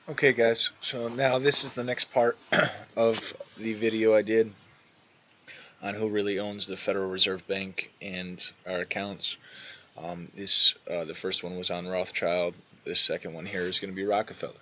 Okay guys, so now this is the next part of the video I did on who really owns the Federal Reserve Bank and our accounts. The first one was on Rothschild. This second one here is going to be Rockefeller.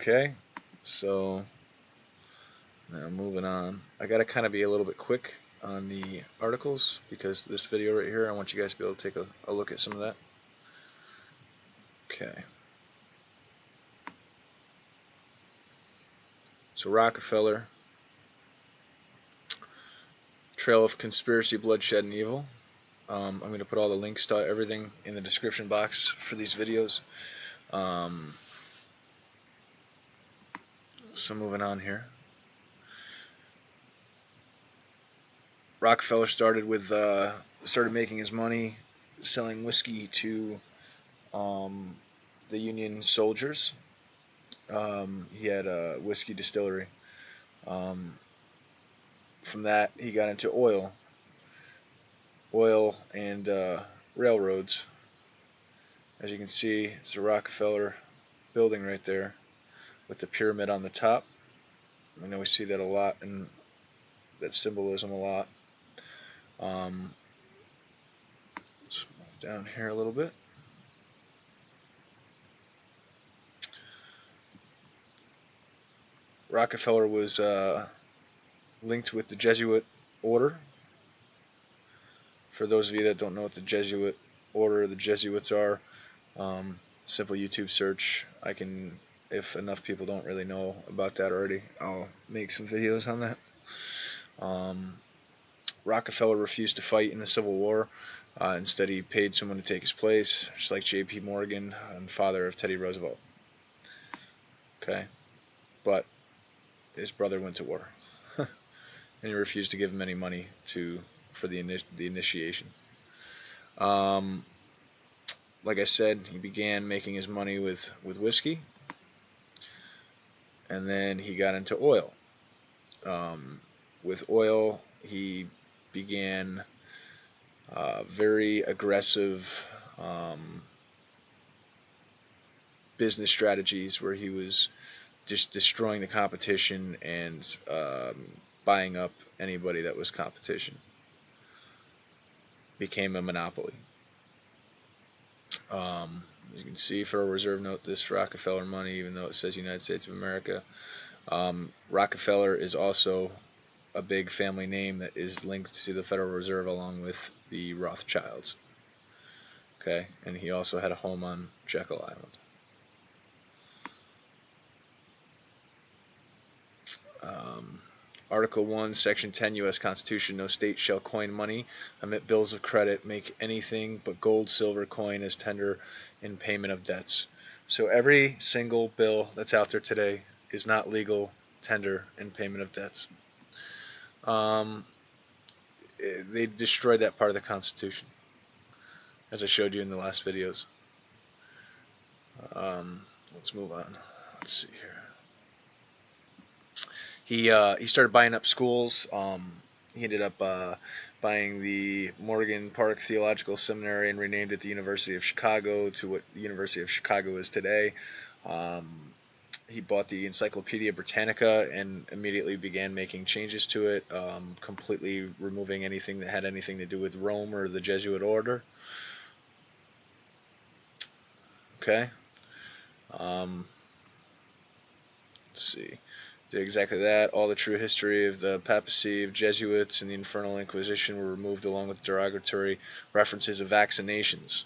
Okay, so now moving on. I gotta kind of be a little bit quick on the articles because this video right here, I want you guys to be able to take a look at some of that. Okay. So Rockefeller, Trail of Conspiracy, Bloodshed, and Evil. I'm going to put all the links to everything in the description box for these videos. So moving on here. Rockefeller started making his money selling whiskey to the Union soldiers. He had a whiskey distillery. From that, he got into oil and railroads. As you can see, it's the Rockefeller building right there with the pyramid on the top. I know we see that a lot, and that symbolism a lot. Let's move down here a little bit. Rockefeller was linked with the Jesuit order. For those of you that don't know what the Jesuit order, the Jesuits are, simple YouTube search. If enough people don't really know about that already, I'll make some videos on that. Rockefeller refused to fight in the Civil War. Instead, he paid someone to take his place, just like J.P. Morgan and father of Teddy Roosevelt. Okay, but his brother went to war, and he refused to give him any money for the initiation. Like I said, he began making his money with whiskey, and then he got into oil. With oil, he began very aggressive business strategies where he was just destroying the competition and buying up anybody that was competition. Became a monopoly. As you can see, Federal Reserve note, this Rockefeller money, even though it says United States of America. Rockefeller is also a big family name that is linked to the Federal Reserve along with the Rothschilds. Okay, and he also had a home on Jekyll Island. Article 1, Section 10 U.S. Constitution, no state shall coin money, emit bills of credit, make anything but gold, silver coin as tender in payment of debts. So every single bill that's out there today is not legal tender in payment of debts. They destroyed that part of the Constitution, as I showed you in the last videos. Let's move on. Let's see here. He started buying up schools. He ended up buying the Morgan Park Theological Seminary and renamed it the University of Chicago to what the University of Chicago is today. He bought the Encyclopedia Britannica and immediately began making changes to it, completely removing anything that had anything to do with Rome or the Jesuit order. Okay. Let's see. Did exactly that. All the true history of the papacy, of Jesuits, and the Infernal Inquisition were removed, along with derogatory references of vaccinations.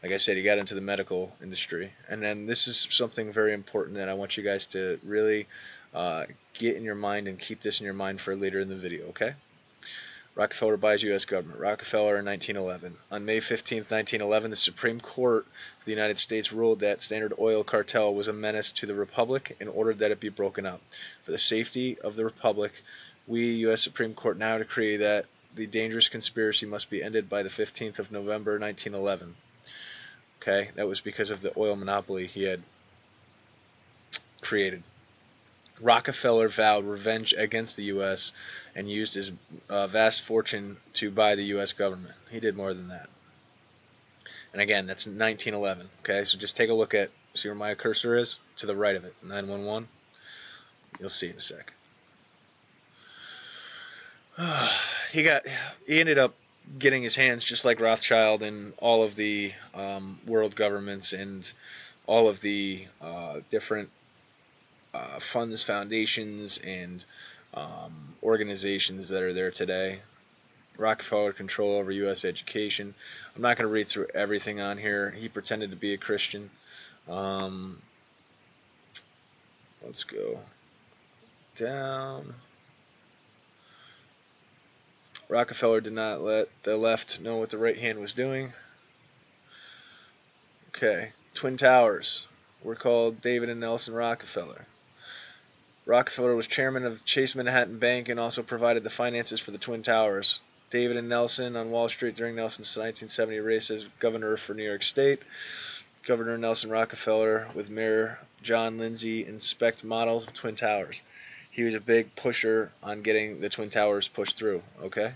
Like I said, he got into the medical industry. And then this is something very important that I want you guys to really get in your mind and keep this in your mind for later in the video, okay? Rockefeller buys U.S. government. Rockefeller in 1911. On May 15, 1911, the Supreme Court of the United States ruled that Standard Oil cartel was a menace to the Republic and ordered that it be broken up. For the safety of the Republic, we, U.S. Supreme Court, now decree that the dangerous conspiracy must be ended by the 15th of November, 1911. Okay, that was because of the oil monopoly he had created. Rockefeller vowed revenge against the U.S. and used his vast fortune to buy the U.S. government. He did more than that. And again, that's 1911. Okay, so just take a look at, see where my cursor is? To the right of it, 911. You'll see in a sec. He ended up getting his hands, just like Rothschild, in all of the world governments and all of the different funds, foundations, and organizations that are there today. Rockefeller control over U.S. education. I'm not going to read through everything on here. He pretended to be a Christian. Let's go down. Rockefeller did not let the left know what the right hand was doing. Okay, Twin Towers were called David and Nelson Rockefeller. Rockefeller was chairman of the Chase Manhattan Bank and also provided the finances for the Twin Towers. David and Nelson on Wall Street during Nelson's 1970 race as governor for New York State. Governor Nelson Rockefeller with Mayor John Lindsay inspect models of Twin Towers. He was a big pusher on getting the Twin Towers pushed through, okay?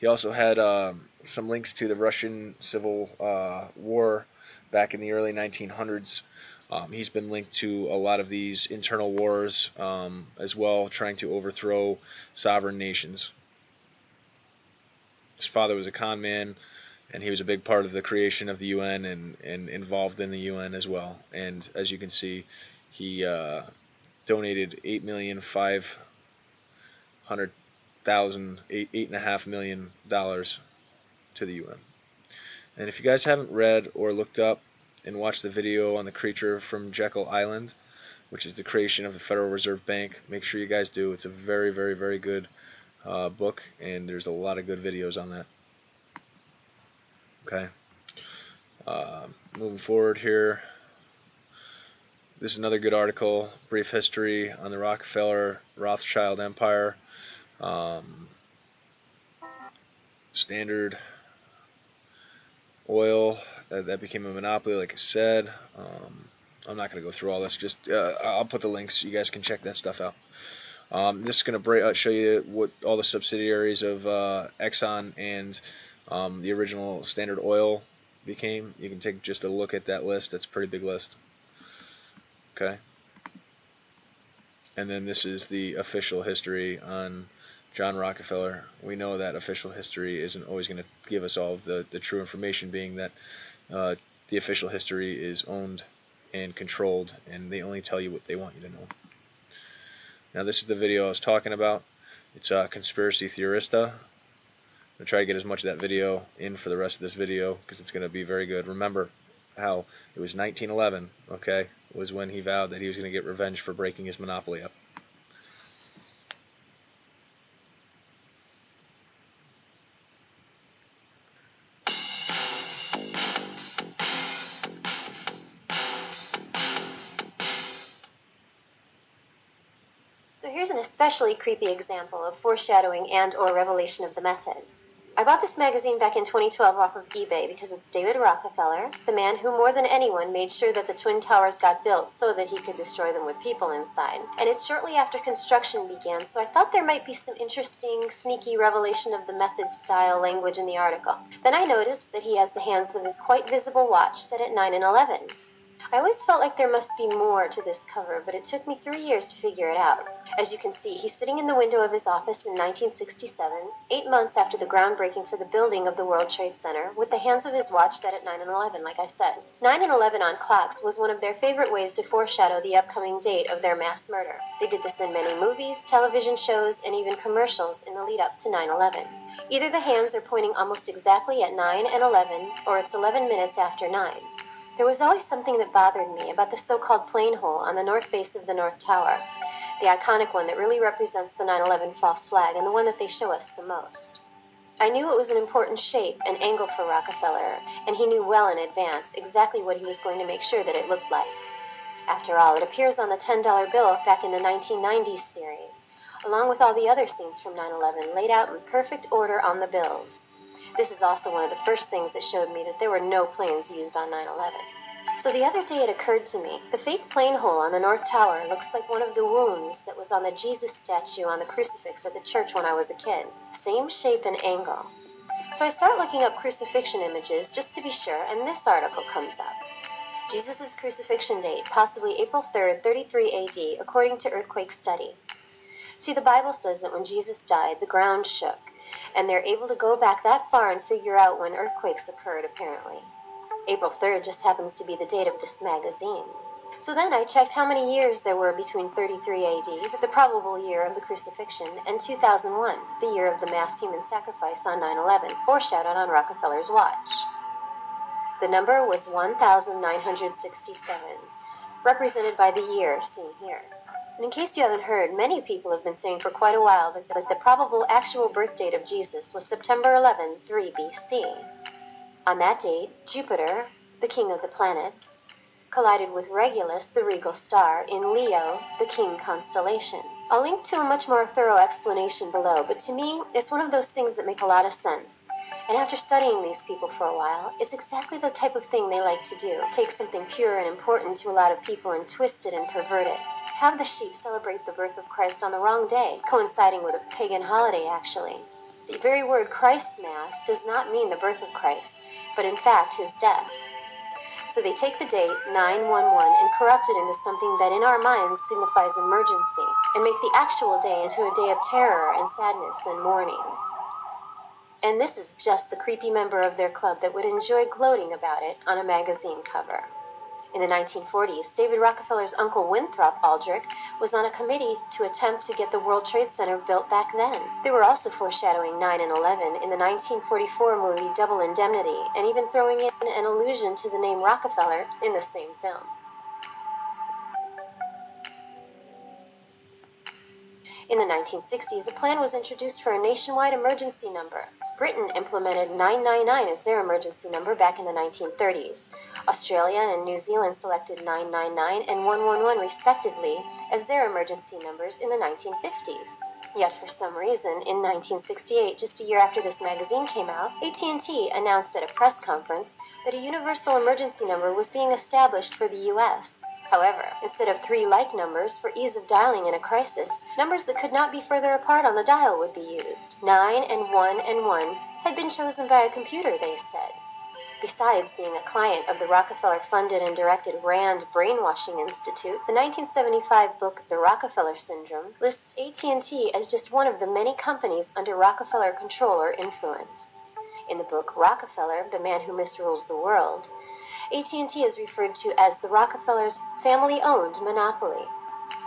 He also had some links to the Russian Civil War back in the early 1900s. He's been linked to a lot of these internal wars as well, trying to overthrow sovereign nations. His father was a con man, and he was a big part of the creation of the UN and involved in the UN as well. And as you can see, he donated $8.5 million to the UN. And if you guys haven't read or looked up and watched the video on the creature from Jekyll Island, which is the creation of the Federal Reserve Bank, make sure you guys do. It's a very, very, very good book, and there's a lot of good videos on that. Okay. Moving forward here. This is another good article, Brief History on the Rockefeller-Rothschild Empire. Standard Oil, that became a monopoly, like I said. I'm not going to go through all this. Just I'll put the links. You guys can check that stuff out. This is going to show you what all the subsidiaries of Exxon and the original Standard Oil became. You can take just a look at that list. That's a pretty big list. Okay. And then this is the official history on John Rockefeller. We know that official history isn't always going to give us all of the true information, being that the official history is owned and controlled, and they only tell you what they want you to know. Now this is the video I was talking about. It's Conspiracy Theorista. I'm going to try to get as much of that video in for the rest of this video because it's going to be very good. Remember how it was 1911, okay, was when he vowed that he was going to get revenge for breaking his monopoly up. So here's an especially creepy example of foreshadowing and/or revelation of the method. I bought this magazine back in 2012 off of eBay because it's David Rockefeller, the man who more than anyone made sure that the Twin Towers got built so that he could destroy them with people inside. And it's shortly after construction began, so I thought there might be some interesting, sneaky revelation of the method style language in the article. Then I noticed that he has the hands of his quite visible watch set at 9 and 11. I always felt like there must be more to this cover, but it took me 3 years to figure it out. As you can see, he's sitting in the window of his office in 1967, 8 months after the groundbreaking for the building of the World Trade Center, with the hands of his watch set at 9 and 11, like I said. 9 and 11 on clocks was one of their favorite ways to foreshadow the upcoming date of their mass murder. They did this in many movies, television shows, and even commercials in the lead up to 9/11. Either the hands are pointing almost exactly at 9 and 11, or it's 11 minutes after 9. There was always something that bothered me about the so-called plane hole on the north face of the North Tower, the iconic one that really represents the 9/11 false flag and the one that they show us the most. I knew it was an important shape and angle for Rockefeller, and he knew well in advance exactly what he was going to make sure that it looked like. After all, it appears on the $10 bill back in the 1990s series, along with all the other scenes from 9/11 laid out in perfect order on the bills. This is also one of the first things that showed me that there were no planes used on 9/11. So the other day it occurred to me, the fake plane hole on the North Tower looks like one of the wounds that was on the Jesus statue on the crucifix at the church when I was a kid. Same shape and angle. So I start looking up crucifixion images just to be sure, and this article comes up. Jesus' crucifixion date, possibly April 3rd, 33 AD, according to earthquake study. See, the Bible says that when Jesus died, the ground shook, and they're able to go back that far and figure out when earthquakes occurred, apparently. April 3rd just happens to be the date of this magazine. So then I checked how many years there were between 33 AD, the probable year of the crucifixion, and 2001, the year of the mass human sacrifice on 9/11, foreshadowed on Rockefeller's watch. The number was 1,967, represented by the year seen here. And in case you haven't heard, many people have been saying for quite a while that the probable actual birth date of Jesus was September 11, 3 BC. On that date, Jupiter, the king of the planets, collided with Regulus, the regal star, in Leo, the king constellation. I'll link to a much more thorough explanation below, but to me, it's one of those things that make a lot of sense. And after studying these people for a while, it's exactly the type of thing they like to do. Take something pure and important to a lot of people and twist it and pervert it. Have the sheep celebrate the birth of Christ on the wrong day, coinciding with a pagan holiday, actually. The very word Christ Mass does not mean the birth of Christ, but in fact his death. So they take the date 9/11 and corrupt it into something that in our minds signifies emergency, and make the actual day into a day of terror and sadness and mourning. And this is just the creepy member of their club that would enjoy gloating about it on a magazine cover. In the 1940s, David Rockefeller's uncle Winthrop Aldrich was on a committee to attempt to get the World Trade Center built back then. They were also foreshadowing 9 and 11 in the 1944 movie Double Indemnity, and even throwing in an allusion to the name Rockefeller in the same film. In the 1960s, a plan was introduced for a nationwide emergency number. Britain implemented 999 as their emergency number back in the 1930s. Australia and New Zealand selected 999 and 111 respectively as their emergency numbers in the 1950s. Yet for some reason, in 1968, just a year after this magazine came out, AT&T announced at a press conference that a universal emergency number was being established for the U.S. However, instead of 3 like numbers for ease of dialing in a crisis, numbers that could not be further apart on the dial would be used. 9 and 1 and 1 had been chosen by a computer, they said. Besides being a client of the Rockefeller-funded and directed RAND Brainwashing Institute, the 1975 book The Rockefeller Syndrome lists AT&T as just one of the many companies under Rockefeller control or influence. In the book Rockefeller, the Man Who Misrules the World, AT&T is referred to as the Rockefellers' family-owned monopoly.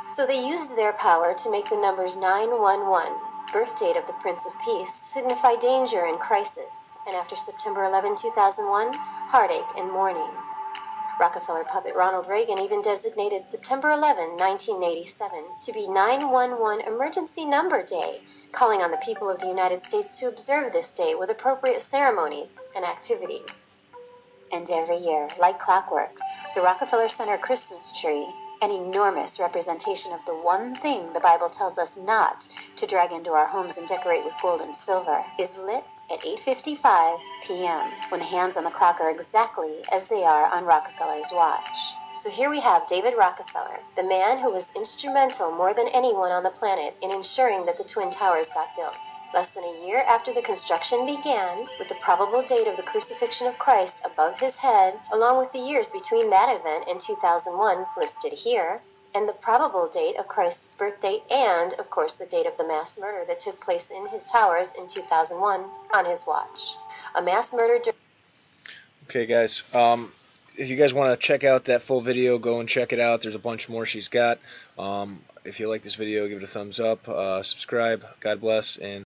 So they used their power to make the numbers 911, birth date of the Prince of Peace, signify danger and crisis, and after September 11, 2001, heartache and mourning. Rockefeller puppet Ronald Reagan even designated September 11, 1987, to be 911 Emergency Number Day, calling on the people of the United States to observe this day with appropriate ceremonies and activities. And every year, like clockwork, the Rockefeller Center Christmas tree, an enormous representation of the one thing the Bible tells us not to drag into our homes and decorate with gold and silver, is lit at 8:55 p.m., when the hands on the clock are exactly as they are on Rockefeller's watch. So here we have David Rockefeller, the man who was instrumental more than anyone on the planet in ensuring that the Twin Towers got built. Less than a year after the construction began, with the probable date of the crucifixion of Christ above his head, along with the years between that event and 2001 listed here, and the probable date of Christ's birthday and, of course, the date of the mass murder that took place in his towers in 2001 on his watch. A mass murder... Okay, guys. If you guys want to check out that full video, go and check it out. There's a bunch more she's got. If you like this video, give it a thumbs up, subscribe. God bless, and